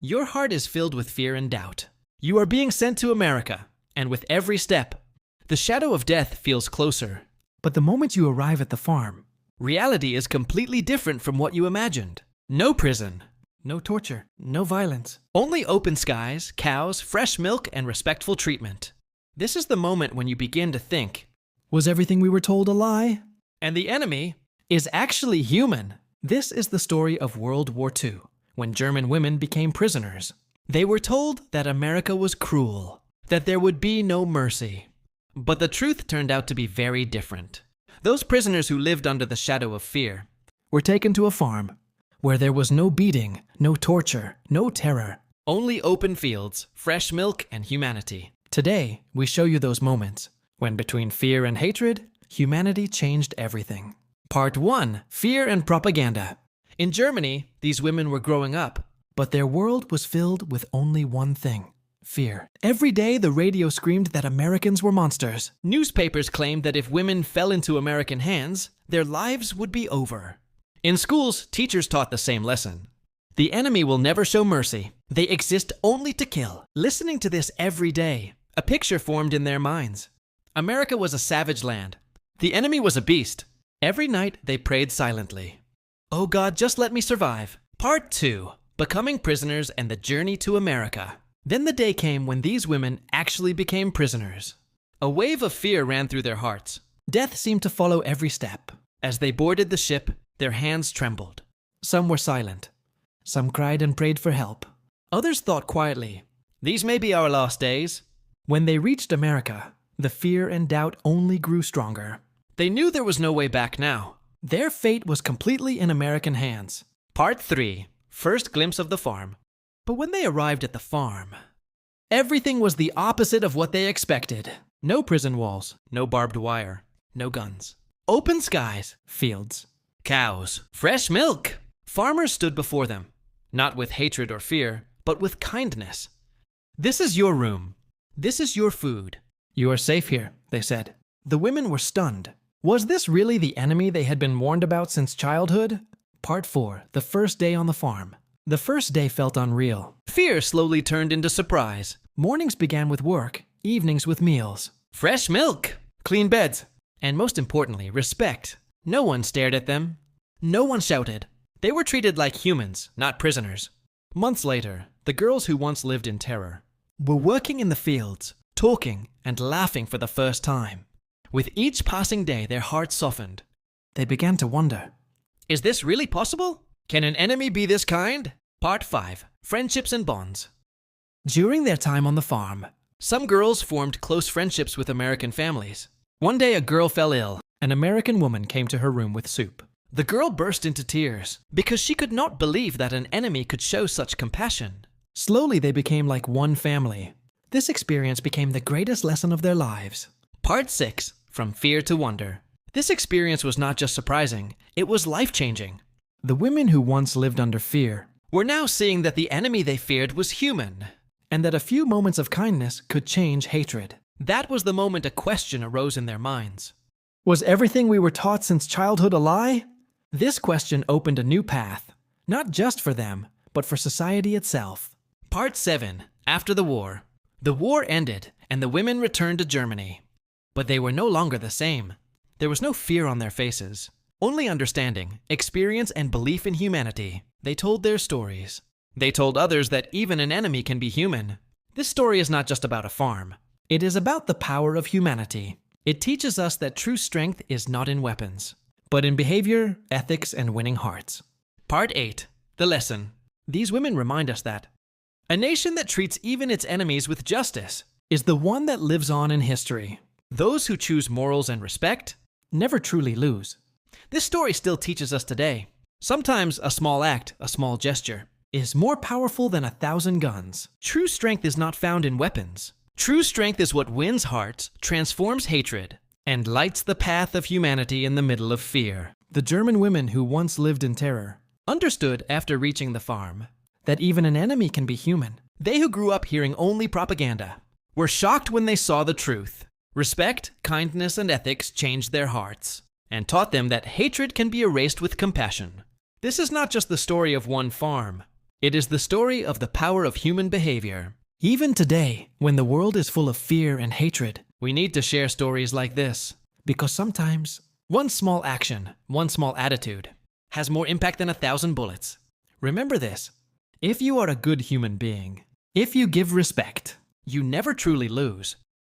Your heart is filled with fear and doubt. You are being sent to America, and with every step, the shadow of death feels closer. But the moment you arrive at the farm, reality is completely different from what you imagined. No prison, no torture, no violence. Only open skies, cows, fresh milk, and respectful treatment. This is the moment when you begin to think, was everything we were told a lie? And the enemy is actually human. This is the story of World War II, when German women became prisoners. They were told that America was cruel, that there would be no mercy. But the truth turned out to be very different. Those prisoners who lived under the shadow of fear were taken to a farm where there was no beating, no torture, no terror, only open fields, fresh milk, and humanity. Today, we show you those moments when between fear and hatred, humanity changed everything. Part 1. Fear and Propaganda. In Germany, these women were growing up, but their world was filled with only one thing: fear. Every day, the radio screamed that Americans were monsters. Newspapers claimed that if women fell into American hands, their lives would be over. In schools, teachers taught the same lesson. The enemy will never show mercy. They exist only to kill. Listening to this every day, a picture formed in their minds. America was a savage land. The enemy was a beast. Every night, they prayed silently. Oh God, just let me survive. Part 2. Becoming prisoners and the journey to America. Then the day came when these women actually became prisoners. A wave of fear ran through their hearts. Death seemed to follow every step. As they boarded the ship, their hands trembled. Some were silent. Some cried and prayed for help. Others thought quietly, these may be our last days. When they reached America, the fear and doubt only grew stronger. They knew there was no way back now. Their fate was completely in American hands. Part 3. First glimpse of the farm. But when they arrived at the farm, everything was the opposite of what they expected. No prison walls, no barbed wire, no guns. Open skies, fields, cows, fresh milk. Farmers stood before them, not with hatred or fear, but with kindness. This is your room. This is your food. You are safe here, they said. The women were stunned. Was this really the enemy they had been warned about since childhood? Part 4. The first day on the farm. The first day felt unreal. Fear slowly turned into surprise. Mornings began with work, evenings with meals. Fresh milk, clean beds, and most importantly, respect. No one stared at them. No one shouted. They were treated like humans, not prisoners. Months later, the girls who once lived in terror were working in the fields, talking and laughing for the first time. With each passing day, their hearts softened. They began to wonder, is this really possible? Can an enemy be this kind? Part 5. Friendships and Bonds. During their time on the farm, some girls formed close friendships with American families. One day a girl fell ill. An American woman came to her room with soup. The girl burst into tears because she could not believe that an enemy could show such compassion. Slowly they became like one family. This experience became the greatest lesson of their lives. Part 6. From Fear to Wonder. This experience was not just surprising, it was life-changing. The women who once lived under fear were now seeing that the enemy they feared was human, and that a few moments of kindness could change hatred. That was the moment a question arose in their minds. Was everything we were taught since childhood a lie? This question opened a new path, not just for them, but for society itself. Part 7. After the war. The war ended, and the women returned to Germany. But they were no longer the same. There was no fear on their faces. Only understanding, experience, and belief in humanity. They told their stories. They told others that even an enemy can be human. This story is not just about a farm. It is about the power of humanity. It teaches us that true strength is not in weapons, but in behavior, ethics, and winning hearts. Part 8. The Lesson. These women remind us that a nation that treats even its enemies with justice is the one that lives on in history. Those who choose morals and respect never truly lose. This story still teaches us today. Sometimes a small act, a small gesture, is more powerful than 1,000 guns. True strength is not found in weapons. True strength is what wins hearts, transforms hatred, and lights the path of humanity in the middle of fear. The German women who once lived in terror understood after reaching the farm that even an enemy can be human. They who grew up hearing only propaganda were shocked when they saw the truth. Respect, kindness, and ethics changed their hearts and taught them that hatred can be erased with compassion. This is not just the story of one farm. It is the story of the power of human behavior. Even today, when the world is full of fear and hatred, we need to share stories like this. Because sometimes, one small action, one small attitude, has more impact than 1,000 bullets. Remember this. If you are a good human being, if you give respect, you never truly lose.